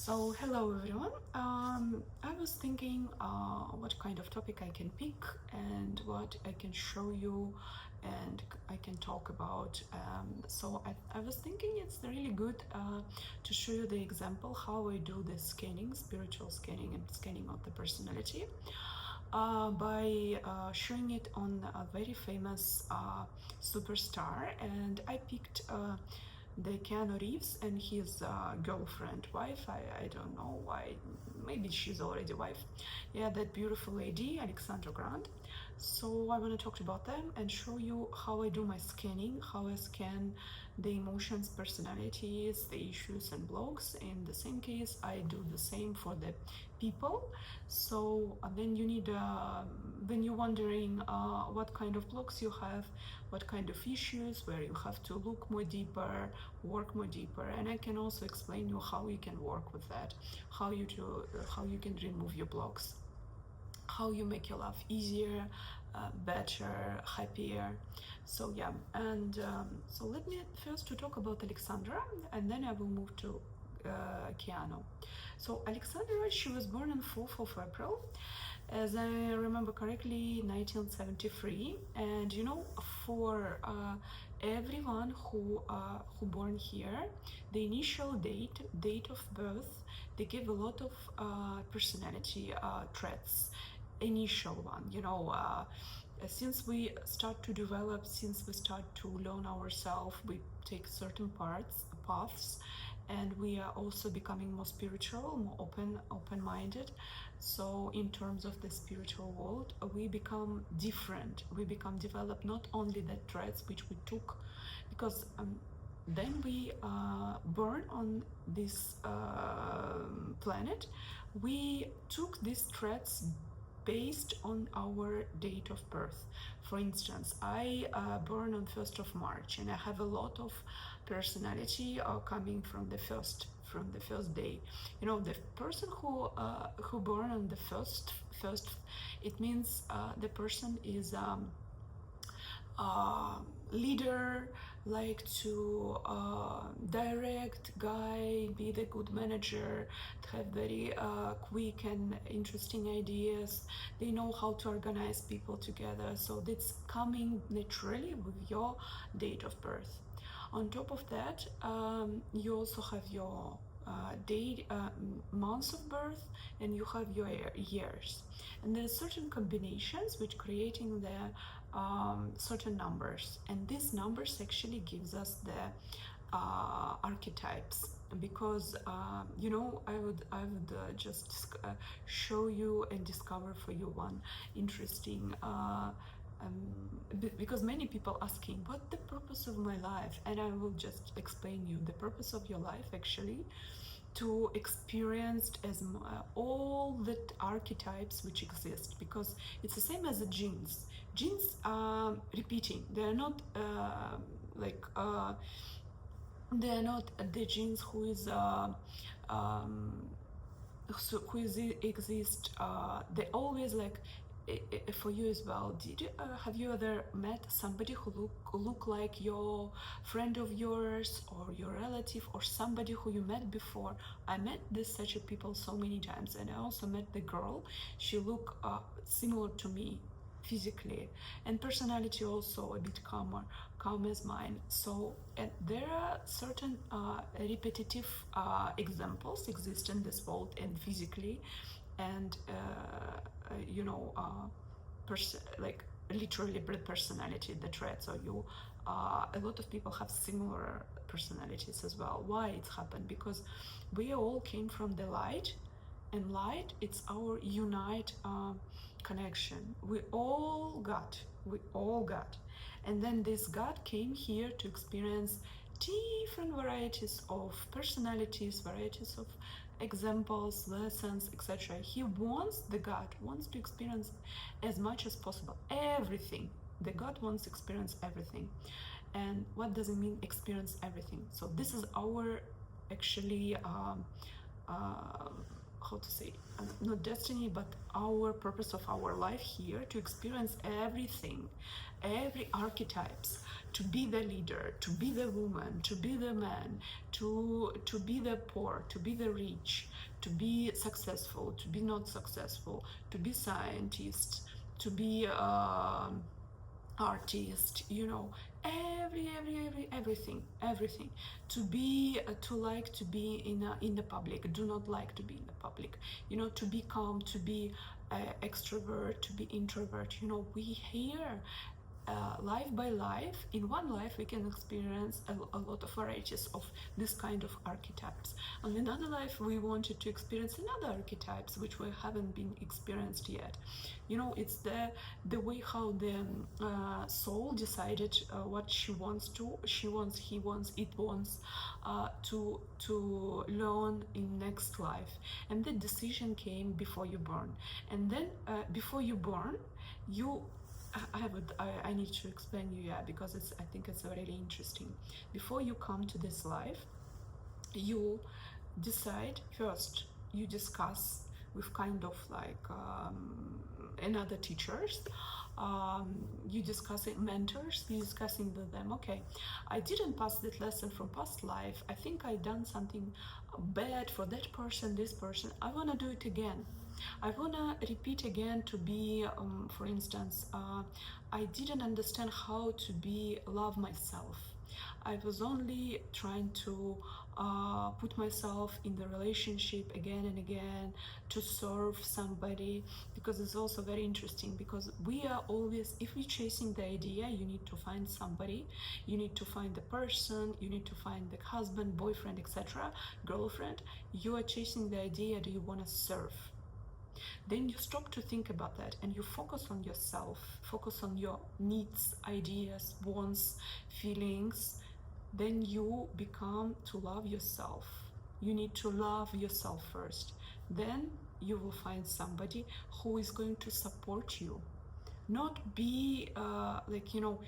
So, hello everyone. I was thinking what kind of topic I can pick and what I can show you and I can talk about. I was thinking it's really good to show you the example how I do the scanning, spiritual scanning and scanning of the personality by showing it on a very famous superstar. And I picked the Keanu Reeves and his girlfriend, wife. I don't know why. Maybe she's already wife. Yeah, that beautiful lady, Alexandra Grant. So I want to talk about them and show you how I do my scanning, how I scan the emotions, personalities, the issues and blocks. In the same case, I do the same for the people. So then you need, when you're wondering what kind of blocks you have, what kind of issues, where you have to look more deeper, work more deeper, and I can also explain you how you can work with that, how you can remove your blocks, how you make your life easier, better, happier. So yeah, and so let me first to talk about Alexandra, and then I will move to Keanu. So Alexandra, she was born on 4th of April, as I remember correctly, 1973. And you know, for everyone who born here, the initial date of birth, they give a lot of personality traits. Initial one, you know. Since we start to develop, since we start to learn ourselves, we take certain paths, and we are also becoming more spiritual, more open-minded. So in terms of the spiritual world, we become different, we become developed, not only the traits which we took, because then we born on this planet, we took these traits based on our date of birth. For instance, I born on 1st of March, and I have a lot of personality coming from the first day. You know, the person who born on the first, it means the person is leader, like to direct, guide, be the good manager, have very quick and interesting ideas. They know how to organize people together. So that's coming naturally with your date of birth. On top of that, you also have your day, months of birth, and you have your years. And there are certain combinations which creating the certain numbers, and these numbers actually gives us the archetypes, because you know, I would just show you and discover for you one interesting because many people asking what the purpose of my life, and I will just explain you the purpose of your life actually to experience as all the archetypes which exist, because it's the same as the genes. Genes are repeating, they are not they are not the genes who is who is exist, they always like for you as well. Did you have you ever met somebody who look like your friend of yours, or your relative, or somebody who you met before? I met this such a people so many times, and I also met the girl. She look similar to me physically, and personality also a bit calm as mine. So, and there are certain repetitive examples exist in this world and physically, and you know, like literally personality, the traits. So you, a lot of people have similar personalities as well. Why it's happened? Because we all came from the light, and light, it's our unite connection. We all got, and then this God came here to experience different varieties of personalities, varieties of examples, lessons, etc. He wants, the God wants to experience as much as possible everything. The God wants to experience everything. And what does it mean, experience everything? So this is our actually how to say, not destiny, but our purpose of our life here, to experience everything, every archetypes, to be the leader, to be the woman, to be the man, to be the poor, to be the rich, to be successful, to be not successful, to be scientist, to be artist, you know, everything, to be to like to be in the public, do not like to be in the public, you know, to be calm, to be extrovert, to be introvert. You know, we here life by life, in one life we can experience a lot of varieties of this kind of archetypes. And in another life we wanted to experience another archetypes which we haven't been experienced yet. You know, it's the way how the soul decided what she wants, he wants, it wants to learn in next life. And the decision came before you born. And then before you born, you I need to explain you, yeah, because I think it's really interesting. Before you come to this life, you decide first, you discuss with kind of like another teachers, you discussing mentors, you discussing with them, okay, I didn't pass that lesson from past life, I think I done something bad for that person, this person, I want to do it again. I wanna repeat again to be, for instance, I didn't understand how to be love myself. I was only trying to put myself in the relationship again and again to serve somebody, because it's also very interesting, because we are always, if we're chasing the idea, you need to find somebody, you need to find the person, you need to find the husband, boyfriend, etc., girlfriend. You are chasing the idea, do you want to serve? Then you stop to think about that and you focus on yourself, focus on your needs, ideas, wants, feelings. Then you become to love yourself. You need to love yourself first. Then you will find somebody who is going to support you. Not be like, you know,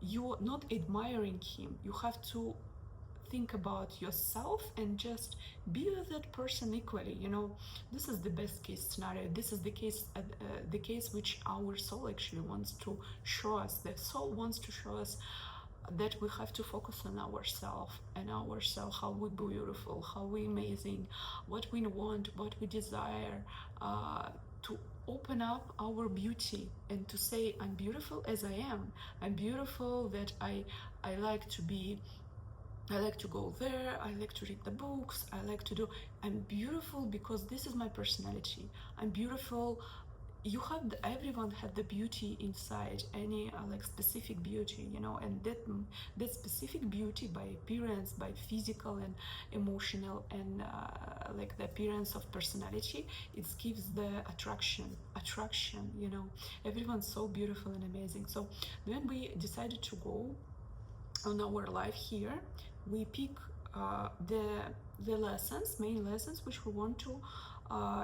you're not admiring him. You have to think about yourself and just be with that person equally. You know, this is the best case scenario. This is the case which our soul actually wants to show us. The soul wants to show us that we have to focus on ourselves, and ourselves, how we beautiful, how we amazing, what we want, what we desire, to open up our beauty and to say, I'm beautiful as I am. I'm beautiful that I like to be, I like to go there, I like to read the books, I like to do, I'm beautiful because this is my personality. I'm beautiful. You have everyone have the beauty inside, any like specific beauty, you know, and that specific beauty by appearance, by physical and emotional, and like the appearance of personality, it gives the attraction, you know. Everyone's so beautiful and amazing. So when we decided to go on our life here, we pick the lessons, main lessons, which we want to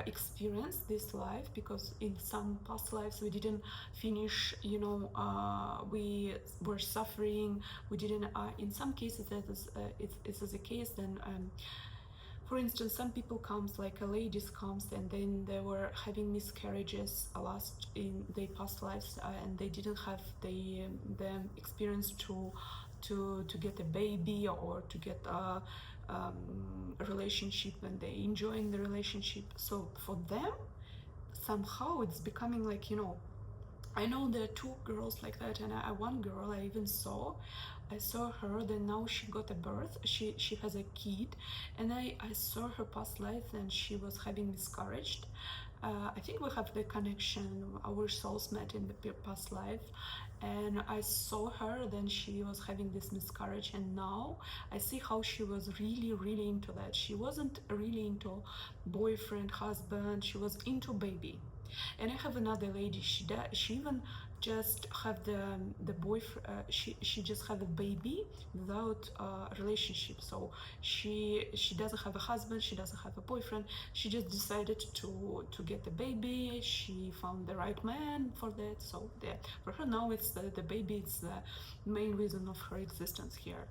experience this life, because in some past lives we didn't finish, you know, we were suffering, we didn't, in some cases that is, it is a case, then for instance, some people comes, like a ladies comes, and then they were having miscarriages last in their past lives, and they didn't have the experience to get a baby, or to get a relationship, and they enjoying the relationship. So for them, somehow it's becoming like, you know, I know there are two girls like that, and one girl I even saw her, then now she got a birth, she has a kid, and I saw her past life, and she was having miscarriage. I think we have the connection, our souls met in the past life, and I saw her, then she was having this miscarriage, and now I see how she was really into that. She wasn't really into boyfriend, husband, she was into baby. And I have another lady, she even just have the boyfriend, she just have a baby without relationship. So she doesn't have a husband, she doesn't have a boyfriend, she just decided to get a baby. She found the right man for that. So for her now, it's the baby, it's the main reason of her existence here.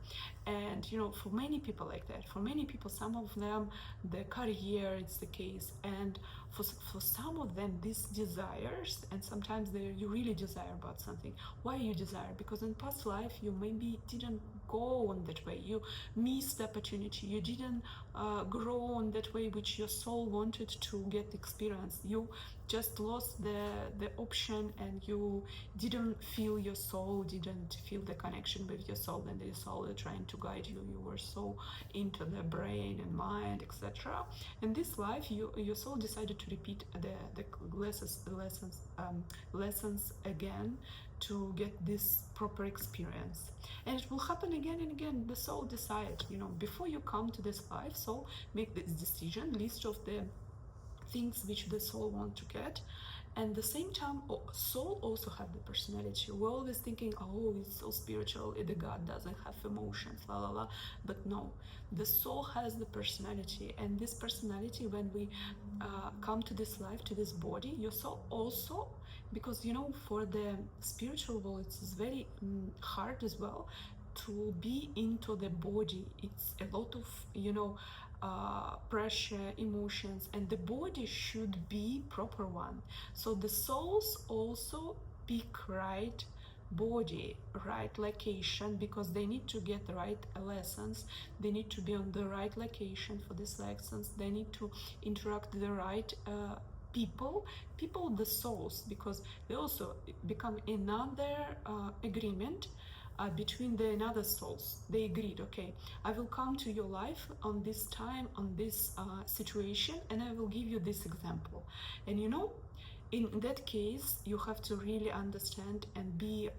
And you know, for many people like that, for many people, some of them the career, it's the case, and for some of them these desires, and sometimes you really desire about something. Why you desire? Because in past life you maybe didn't go on that way, you missed the opportunity, you didn't grown that way which your soul wanted to get experience. You just lost the option, and you didn't feel your soul, didn't feel the connection with your soul, and your soul is trying to guide you. You were so into the brain and mind, etc. In this life, your soul decided to repeat the lessons again, to get this proper experience. And it will happen again and again. The soul decide, before you come to this life, soul make this decision, list of the things which the soul want to get. And the same time, soul also have the personality. We're always thinking, oh, it's so spiritual, the God doesn't have emotions, la la la. But no, the soul has the personality. And this personality, when we come to this life, to this body, your soul also, because for the spiritual world, it's very hard as well to be into the body. It's a lot of pressure, emotions, and the body should be proper one. So the souls also pick right body, right location, because they need to get the right lessons. They need to be on the right location for these lessons. They need to interact with the right people, the souls, because they also become another agreement between the another souls. They agreed, okay, I will come to your life on this time, on this situation, and I will give you this example. And in that case, you have to really understand and be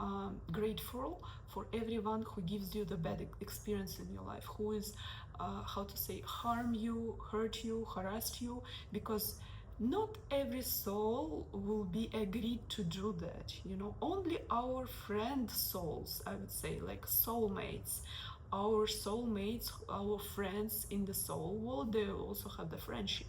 grateful for everyone who gives you the bad experience in your life, who is harm you, hurt you, harassed you, because not every soul will be agreed to do that. Only our friend souls, I would say, like soulmates, our friends in the soul world, they also have the friendship.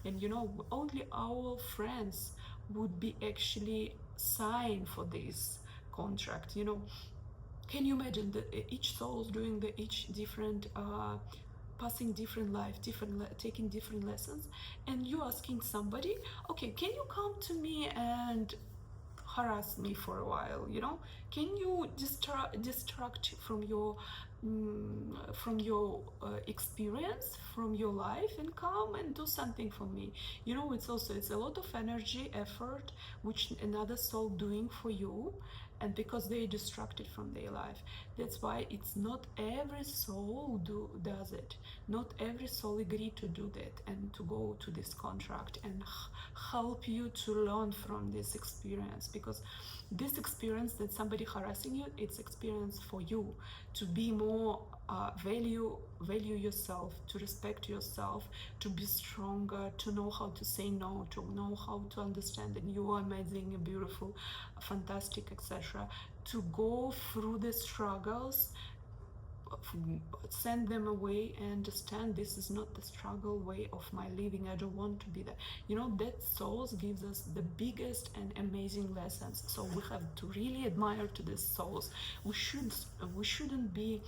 And only our friends would be actually sign for this contract. Can you imagine that each soul is doing each different passing different life, taking different lessons, and you asking somebody, okay, can you come to me and harass me for a while? Can you distract from your experience, from your life, and come and do something for me? It's a lot of energy, effort, which another soul doing for you, and because they're distracted from their life. That's why it's not every soul does it. Not every soul agree to do that and to go to this contract and help you to learn from this experience, because this experience that somebody harassing you, it's experience for you to be more value yourself, to respect yourself, to be stronger, to know how to say no, to know how to understand that you are amazing, beautiful, fantastic, etc. To go through the struggles, send them away, and understand this is not the struggle way of my living. I don't want to be there. That souls gives us the biggest and amazing lessons. So we have to really admire to these souls. We shouldn't be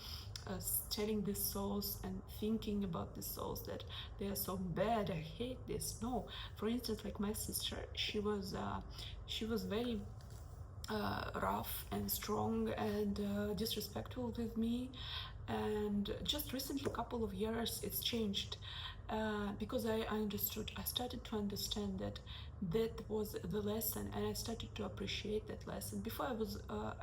telling these souls and thinking about the souls that they are so bad, I hate this. No. For instance, like my sister, she was very rough and strong and disrespectful with me. And just recently, a couple of years, it's changed, because I started to understand that was the lesson, and I started to appreciate that lesson. Before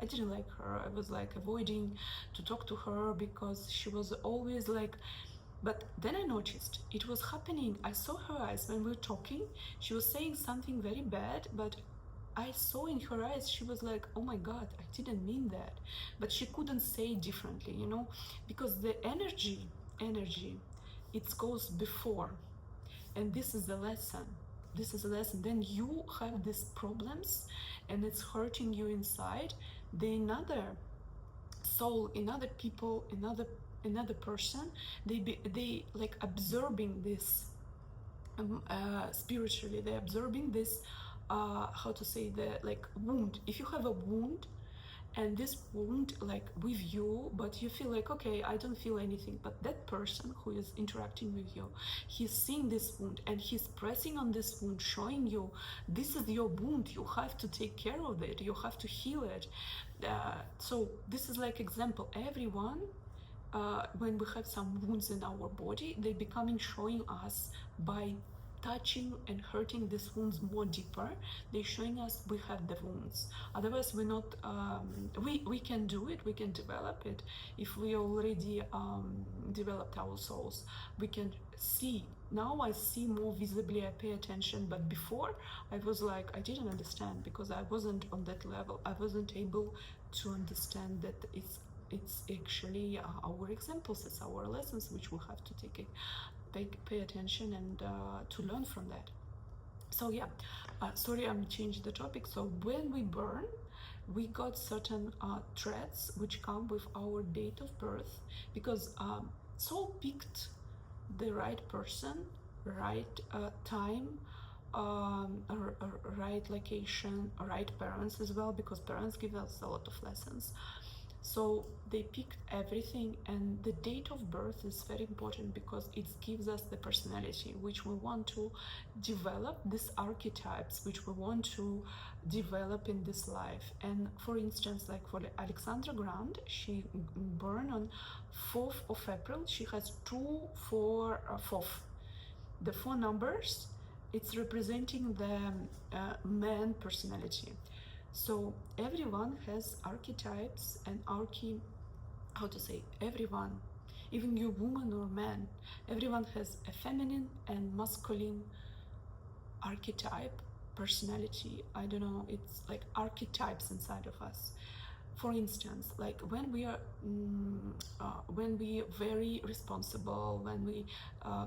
I didn't like her. I was like avoiding to talk to her because she was always like, but then I noticed it was happening. I saw her eyes when we were talking. She was saying something very bad, but I saw in her eyes, she was like, oh my God, I didn't mean that. But she couldn't say differently, because the energy, it goes before. And this is the lesson. Then you have these problems and it's hurting you inside. Then another soul, another people, another person, they like absorbing this spiritually. They're absorbing this the like wound. If you have a wound and this wound like with you, but you feel like, okay, I don't feel anything, but that person who is interacting with you, he's seeing this wound and he's pressing on this wound, showing you this is your wound, you have to take care of it, you have to heal it. So this is like example. Everyone when we have some wounds in our body, they becoming showing us by touching and hurting these wounds more deeper. They're showing us we have the wounds. Otherwise, we're not. We can do it. We can develop it if we already developed our souls. We can see. Now I see more visibly. I pay attention. But before, I was like I didn't understand because I wasn't on that level. I wasn't able to understand that it's actually our examples, it's our lessons which we have to pay attention and to learn from that. So yeah, sorry, I'm changing the topic. So when we burn, we got certain threats which come with our date of birth, because soul picked the right person, right time, right location, right parents as well, because parents give us a lot of lessons. So they picked everything, and the date of birth is very important because it gives us the personality which we want to develop, these archetypes which we want to develop in this life. And for instance, like for Alexandra Grant, she born on 4th of April. She has 2 4 4th. The 4 numbers, it's representing the man personality. So everyone has archetypes and how to say, everyone, even you woman or man, everyone has a feminine and masculine archetype, personality. I don't know, it's like archetypes inside of us. For instance, like when we are very responsible, when we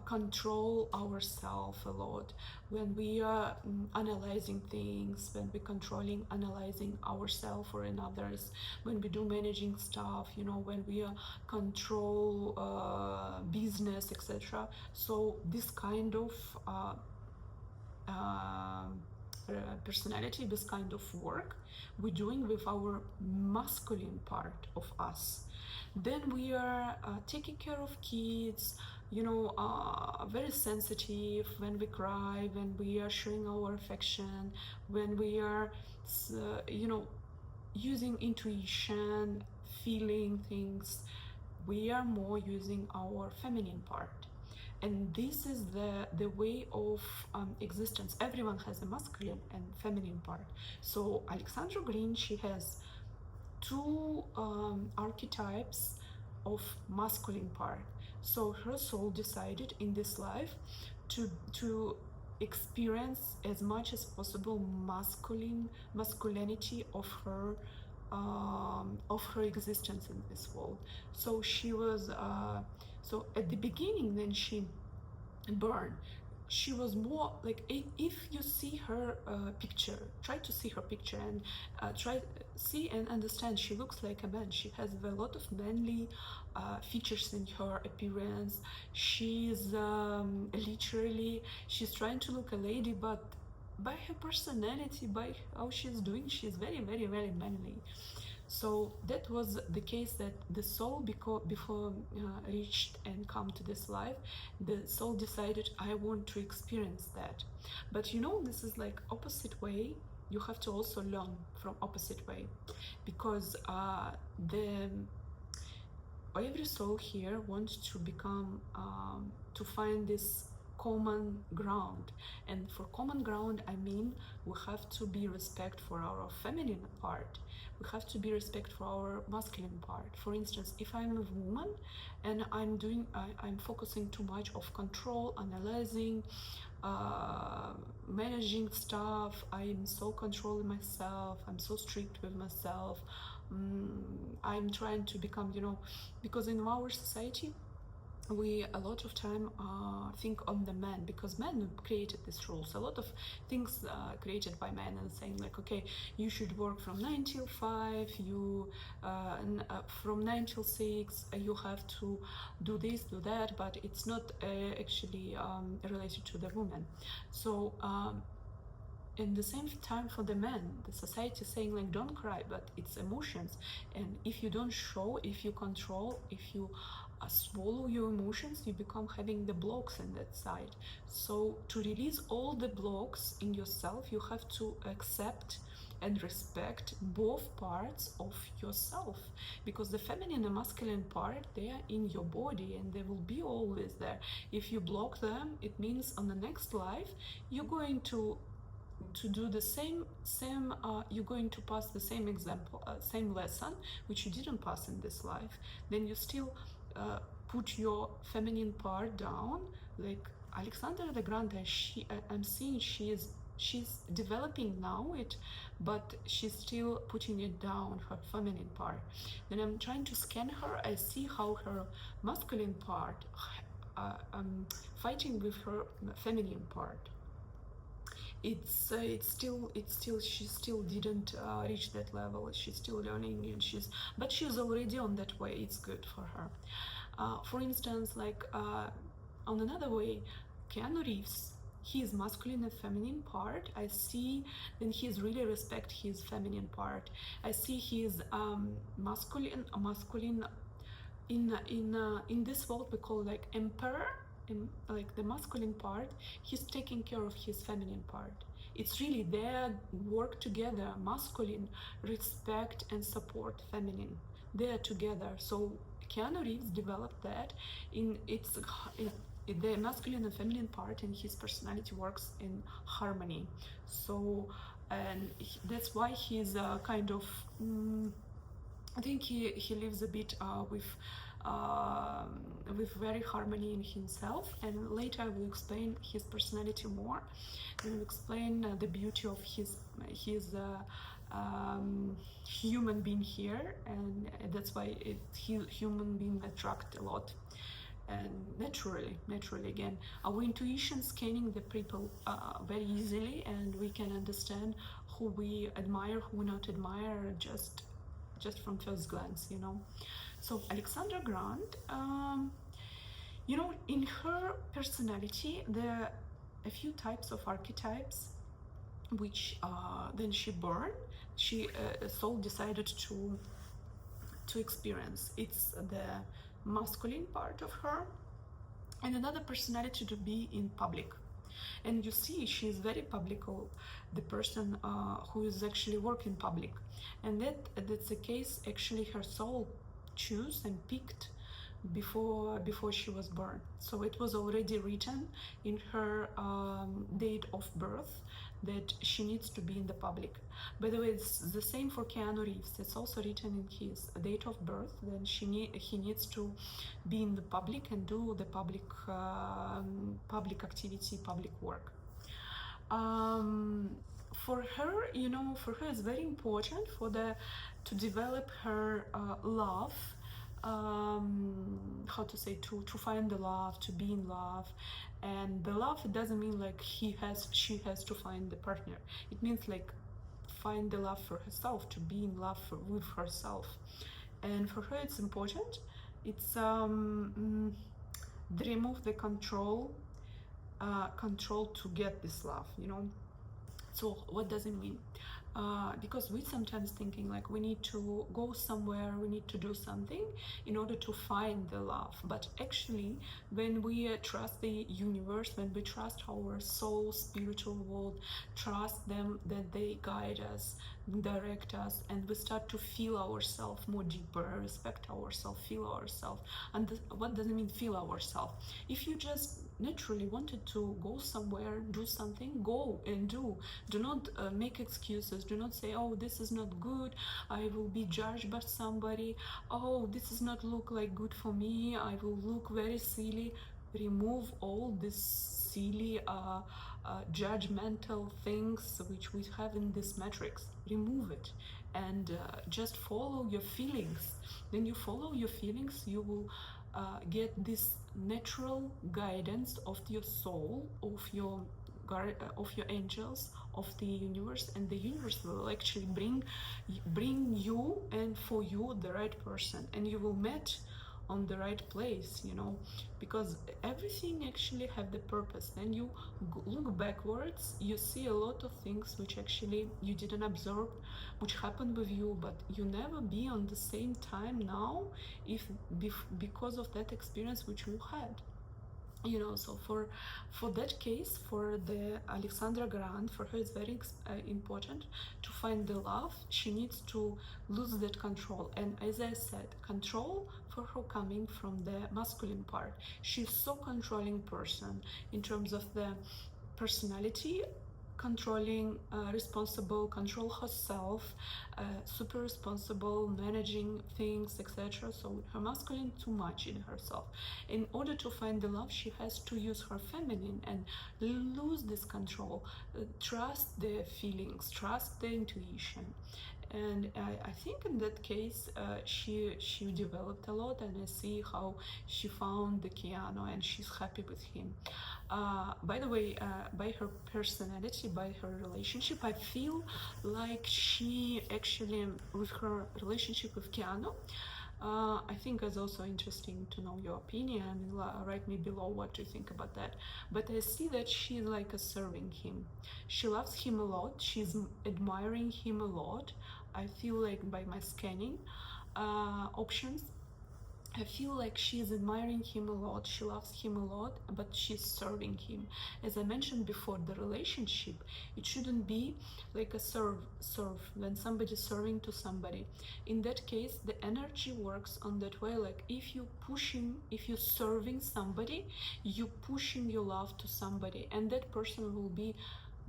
control ourselves a lot, when we are analyzing things, when we're controlling, analyzing ourselves or in others, when we do managing stuff, you know, when we control business, etc. So this kind of personality, this kind of work we're doing with our masculine part of us. Then we are taking care of kids, you know, very sensitive when we cry, when we are showing our affection, when we are, you know, using intuition, feeling things. We are more using our feminine part, and this is the way of existence. Everyone has a masculine and feminine part. So Alexandra Green, she has 2 archetypes of masculine part. So her soul decided in this life to experience as much as possible masculinity of her existence in this world. So she was so at the beginning, when she burned, she was more like, if you see her picture, try to see her picture and try see and understand, she looks like a man. She has a lot of manly features in her appearance. She's literally, she's trying to look a lady, but by her personality, by how she's doing, she's very, very, very manly. So that was the case, that the soul, before reached and come to this life, the soul decided, I want to experience that. But you know, this is like opposite way. You have to also learn from opposite way, because every soul here wants to become to find this common ground. And for common ground, I mean, we have to be respect for our feminine part, we have to be respect for our masculine part. For instance, if I'm a woman and I'm focusing too much of control, analyzing, managing stuff, I'm so controlling myself, I'm so strict with myself, I'm trying to become, you know, because in our society we a lot of time think on the man, because men created these rules, a lot of things created by men, and saying like, okay, you should work from 9 till 5, you from 9 till 6, you have to do this, do that, but it's not actually related to the woman. So in the same time, for the men, the society is saying like, don't cry, but it's emotions, and if you don't show, if you control, if you swallow your emotions, you become having the blocks in that side. So to release all the blocks in yourself, you have to accept and respect both parts of yourself, because the feminine and masculine part, they are in your body and they will be always there. If you block them, it means on the next life you're going to do the same you're going to pass the same example, same lesson which you didn't pass in this life. Then you still put your feminine part down. Like Alexandra the Grande, I'm seeing she's developing now it, but she's still putting it down, her feminine part. Then I'm trying to scan her. I see how her masculine part fighting with her feminine part. It's still she still didn't reach that level. She's still learning, and but she's already on that way. It's good for her. For instance, like on another way, Keanu Reeves, his masculine and feminine part, I see, then he's really respect his feminine part. I see his masculine in this world we call like emperor. In like the masculine part, he's taking care of his feminine part. It's really their work together. Masculine respect and support feminine, they're together. So Keanu Reeves developed that in the masculine and feminine part, and his personality works in harmony. So and that's why he's kind of I think he lives a bit with very harmony in himself, and later I will explain his personality more. I will explain the beauty of his human being here, and that's why human being attract a lot. And naturally again, our intuition scanning the people very easily, and we can understand who we admire, who we not admire, just from first glance, you know. So Alexandra Grant, you know, in her personality there are a few types of archetypes which then she soul decided to experience. It's the masculine part of her, and another personality to be in public. And you see, she is very publical, the person who is actually working public, and that's the case. Actually, her soul chose and picked before she was born. So it was already written in her date of birth that she needs to be in the public. By the way, it's the same for Keanu Reeves. It's also written in his date of birth. Then he needs to be in the public and do the public activity, public work. For her, you know, for her it's very important to develop her love. How to say, to find the love, to be in love. And the love, it doesn't mean like she has to find the partner. It means like find the love for herself, to be in love with herself. And for her it's important. It's remove the control to get this love, you know. So what does it mean? Because we sometimes thinking like we need to go somewhere, we need to do something in order to find the love. But actually, when we trust the universe, when we trust our soul, spiritual world, trust them that they guide us, direct us, and we start to feel ourselves more deeper, respect ourselves, feel ourselves. And what does it mean, feel ourselves? If you just naturally wanted to go somewhere, do something, go and do. Do not make excuses. Do not say, oh, this is not good, I will be judged by somebody, oh, this does not look like good for me, I will look very silly. Remove all this silly judgmental things which we have in this matrix. Remove it and just follow your feelings. When you follow your feelings, you will get this natural guidance of your soul, of your angels, of the universe, and the universe will actually bring you and for you the right person, and you will meet on the right place, you know, because everything actually have the purpose. Then you look backwards, you see a lot of things which actually you didn't observe, which happened with you, but you never be on the same time now because of that experience which you had. So for that case, for the Alexandra Grant, for her it's very important to find the love. She needs to lose that control, and as I said, control for her coming from the masculine part. She's so controlling person in terms of the personality, controlling, responsible, control herself, super responsible, managing things, etc. So her masculine too much in herself. In order to find the love, she has to use her feminine and lose this control, trust the feelings, trust the intuition. And I think in that case, she developed a lot, and I see how she found the Keanu and she's happy with him. By the way, by her personality, by her relationship, I feel like she actually, with her relationship with Keanu, I think it's also interesting to know your opinion. Write me below what you think about that. But I see that she's like serving him. She loves him a lot. She's admiring him a lot. I feel like by my scanning options, I feel like she's admiring him a lot, she loves him a lot, but she's serving him. As I mentioned before, the relationship, it shouldn't be like a serve, when somebody's serving to somebody. In that case, the energy works on that way, like if you're serving somebody, you pushing your love to somebody, and that person will be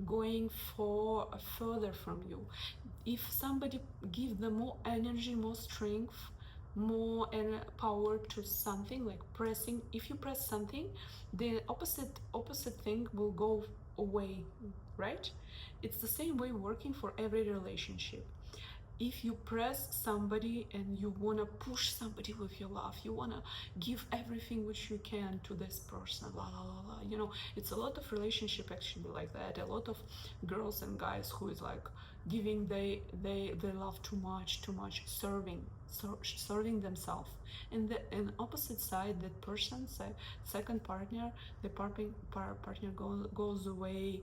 going for further from you. If somebody gives them more energy, more strength, more power to something, like pressing, if you press something, the opposite thing will go away, right? It's the same way working for every relationship. If you press somebody and you want to push somebody with your love, you want to give everything which you can to this person, la la la la, it's a lot of relationship actually like that. A lot of girls and guys who is like giving they love too much, serving themselves, and the opposite side, that person, second partner, the partner goes away.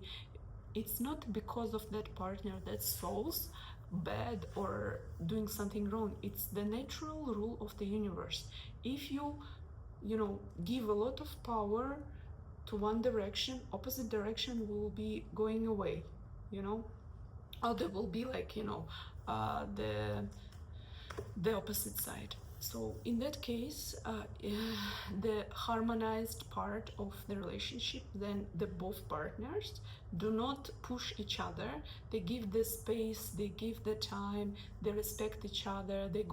It's not because of that partner that souls bad or doing something wrong. It's the natural rule of the universe. If you give a lot of power to one direction, opposite direction will be going away, or there will be like the opposite side. So in that case, the harmonized part of the relationship, then the both partners do not push each other. They give the space, they give the time, they respect each other. They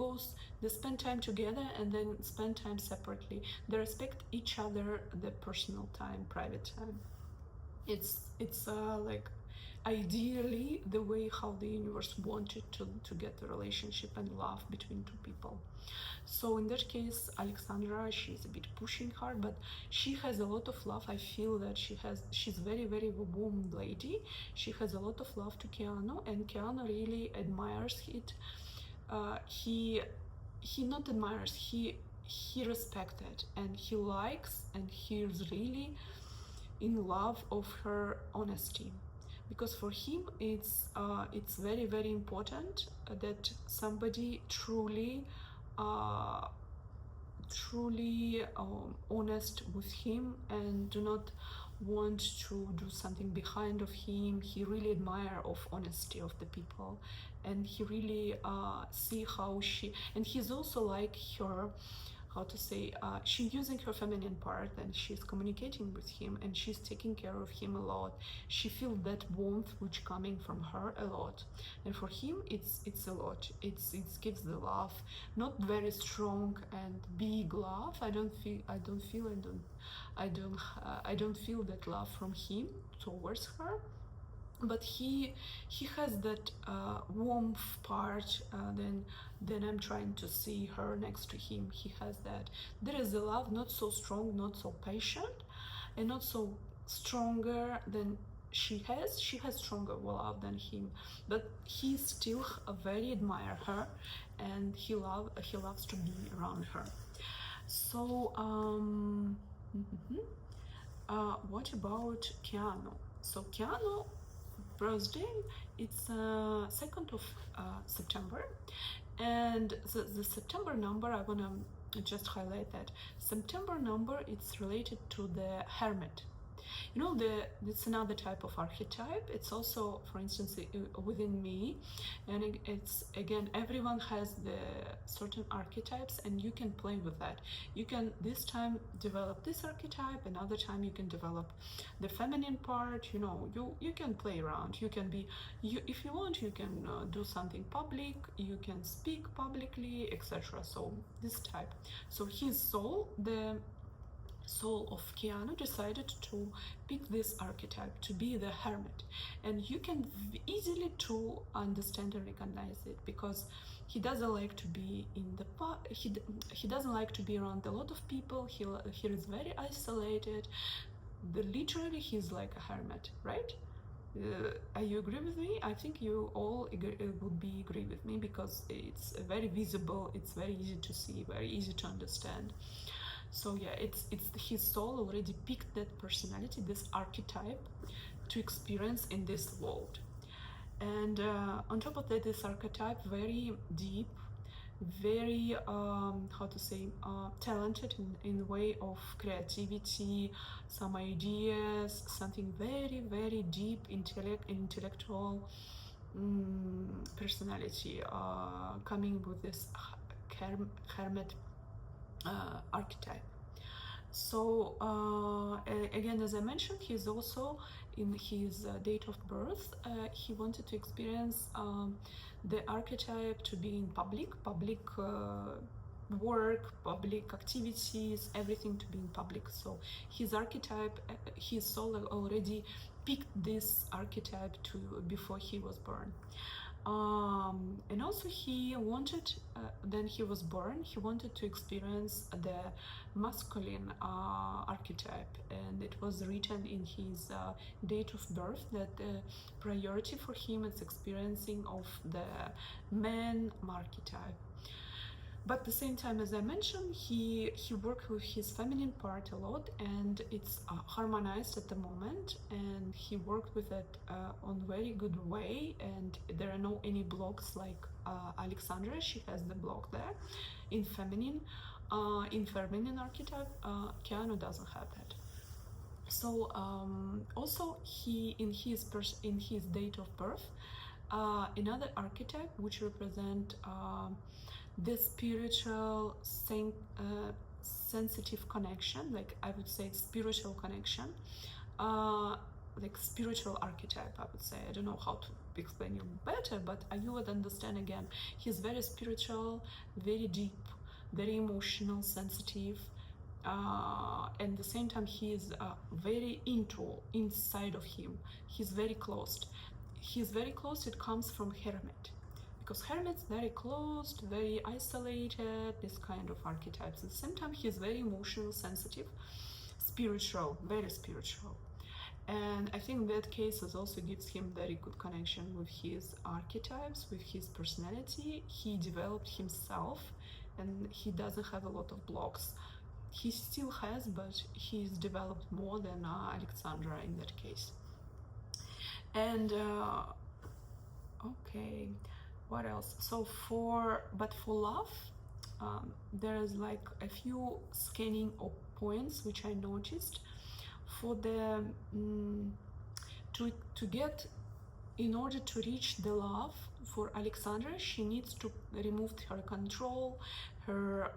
spend time together and then spend time separately. They respect each other, the personal time, private time. It's like ideally the way how the universe wanted to get the relationship and love between two people. So in that case, Alexandra, she's a bit pushing hard, but she has a lot of love. I feel that she's very, very warm lady. She has a lot of love to Keanu, and Keanu really admires it. He not admires, he respects it, and he likes, and he's really in love of her honesty, because for him it's very, very important that somebody truly honest with him and do not want to do something behind of him. He really admire of honesty of the people, and he really see how she, and he's also like her, how to say, she's using her feminine part, and she's communicating with him, and she's taking care of him a lot. She feels that warmth which coming from her a lot, and for him it's a lot. It gives the love, not very strong and big love. I don't feel that love from him towards her, but he has that warmth part. Then I'm trying to see her next to him. He has that. There is a love, not so strong, not so patient, and not so stronger than she has. She has stronger love than him, but he still very admire her, and he loves to be around her. So what about Keanu? So Keanu birthday, it's 2nd of September, and the September number, just highlight that September number, it's related to the hermit. You know, it's another type of archetype. It's also, for instance, within me, and it's, again, everyone has the certain archetypes, and you can play with that. You can this time develop this archetype, another time you can develop the feminine part. You know, you can play around. You can be, if you want, you can do something public, you can speak publicly, etc. So this type. So his soul, the soul of Keanu, decided to pick this archetype to be the hermit, and you can easily to understand and recognize it, because he doesn't like to be in the he doesn't like to be around a lot of people. He is very isolated. Literally, he's like a hermit, right? You agree with me? I think you all would be agree with me, because it's very visible, it's very easy to see, very easy to understand. So yeah, it's his soul already picked that personality, this archetype, to experience in this world. And on top of that, this archetype very deep, very how to say, talented in the way of creativity, some ideas, something very, very deep intellectual personality, coming with this hermit archetype. So again, as I mentioned, he's also in his date of birth, he wanted to experience the archetype to be in public work, public activities, everything to be in public. So his archetype, his soul already picked this archetype to before he was born. And also he wanted, then he was born, he wanted to experience the masculine archetype, and it was written in his date of birth that the priority for him is experiencing of the man archetype. But at the same time, as I mentioned, he worked with his feminine part a lot, and it's harmonized at the moment, and he worked with it on very good way, and there are no any blocks like Alexandra. She has the block there in feminine archetype. Keanu doesn't have that. So also he in his date of birth, another archetype which represent the spiritual sensitive connection, like I would say spiritual connection, like spiritual archetype, I would say. I don't know how to explain you better, but you would understand. Again, he's very spiritual, very deep, very emotional, sensitive, and at the same time he is very inside of him. He's very closed. It comes from hermit, because hermit's very closed, very isolated, this kind of archetypes. At the same time, he's very emotional, sensitive, spiritual, very spiritual. And I think that case also gives him very good connection with his archetypes, with his personality. He developed himself, and he doesn't have a lot of blocks. He still has, but he's developed more than Alexandra in that case. And okay, what else? So for love, there's like a few scanning of points which I noticed. For the to get, in order to reach the love for Alexandra, she needs to remove her control, her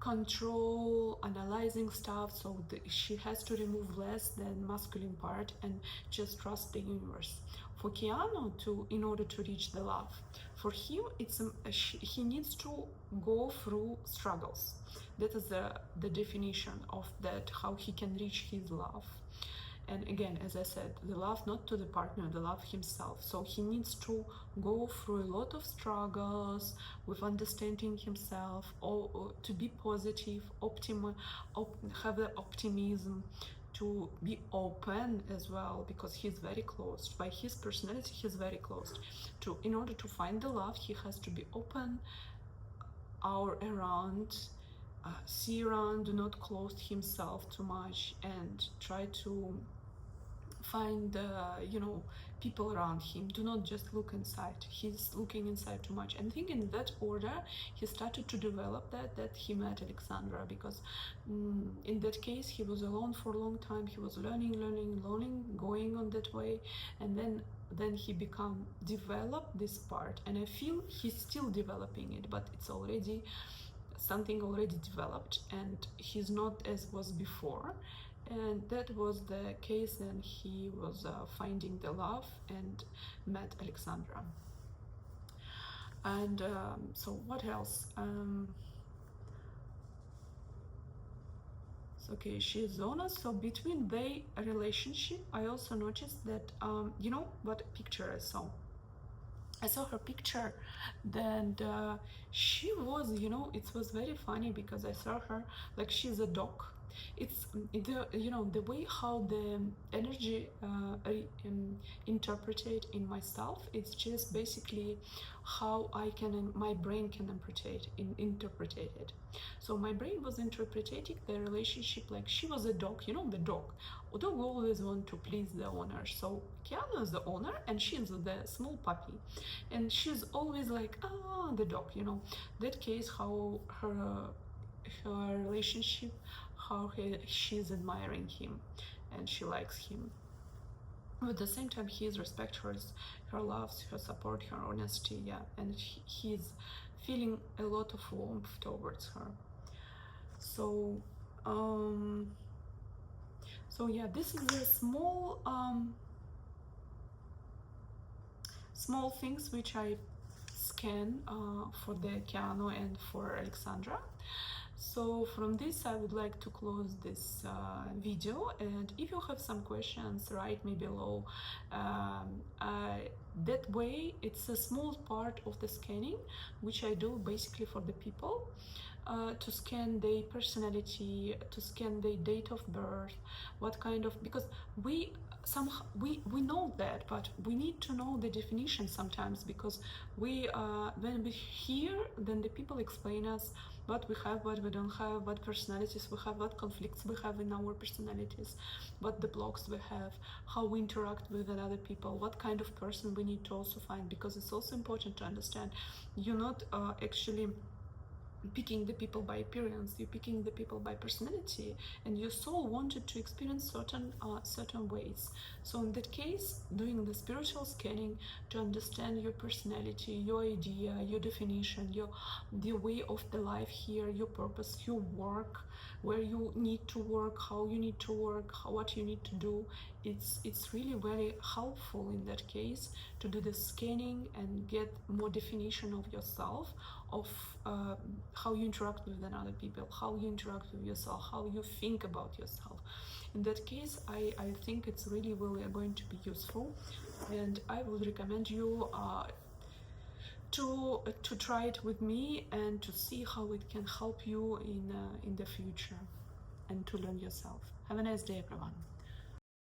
control, analyzing stuff. So she has to remove less than masculine part and just trust the universe. For Keanu, in order to reach the love, for him, it's he needs to go through struggles. That is the definition of that, how he can reach his love. And again, as I said, the love not to the partner, the love himself. So he needs to go through a lot of struggles with understanding himself, or to be positive, have the optimism, to be open as well, because he's very closed. By his personality, he's very closed. In order to find the love, he has to be open, around, see around, do not close himself too much, and try to find people around him. Do not just look inside. He's looking inside too much. And I think in that order he started to develop that he met Alexandra, because in that case he was alone for a long time. He was learning, going on that way, and then he developed this part, and I feel he's still developing it, but it's already something already developed, and he's not as was before. And that was the case, and he was finding the love and met Alexandra. And so what else? Okay, she is honest. So between their relationship, I also noticed that you know what picture I saw? I saw her picture, and she was, it was very funny, because I saw her like she's a dog. It's the way how the energy I interpreted in myself. It's just basically how my brain can interpret it. So my brain was interpreting the relationship like she was a dog. The dog. A dog always want to please the owner. So Keanu is the owner, and she's the small puppy, and she's always like, the dog. That case how her relationship, how she's admiring him and she likes him. At the same time, he respects her loves, her support, her honesty, yeah, and he's feeling a lot of warmth towards her. So yeah, this is a small things which I scan for the Keanu and for Alexandra. So from this I would like to close this video, and if you have some questions, write me below. That way it's a small part of the scanning which I do basically for the people, to scan their personality, to scan their date of birth, what kind of, because we know that, but we need to know the definition sometimes, because when we hear, then the people explain us what we have, what we don't have, what personalities we have, what conflicts we have in our personalities, what the blocks we have, how we interact with other people, what kind of person we need to also find, because it's also important to understand you're not actually picking the people by appearance, you're picking the people by personality, and your soul wanted to experience certain ways. So in that case, doing the spiritual scanning to understand your personality, your idea, your definition, the way of the life here, your purpose, your work, where you need to work, how you need to work, what you need to do. It's really very helpful in that case to do the scanning and get more definition of yourself, of how you interact with other people, how you interact with yourself, how you think about yourself. In that case, I think it's really going to be useful, and I would recommend you to try it with me and to see how it can help you in the future, and to learn yourself. Have a nice day, everyone.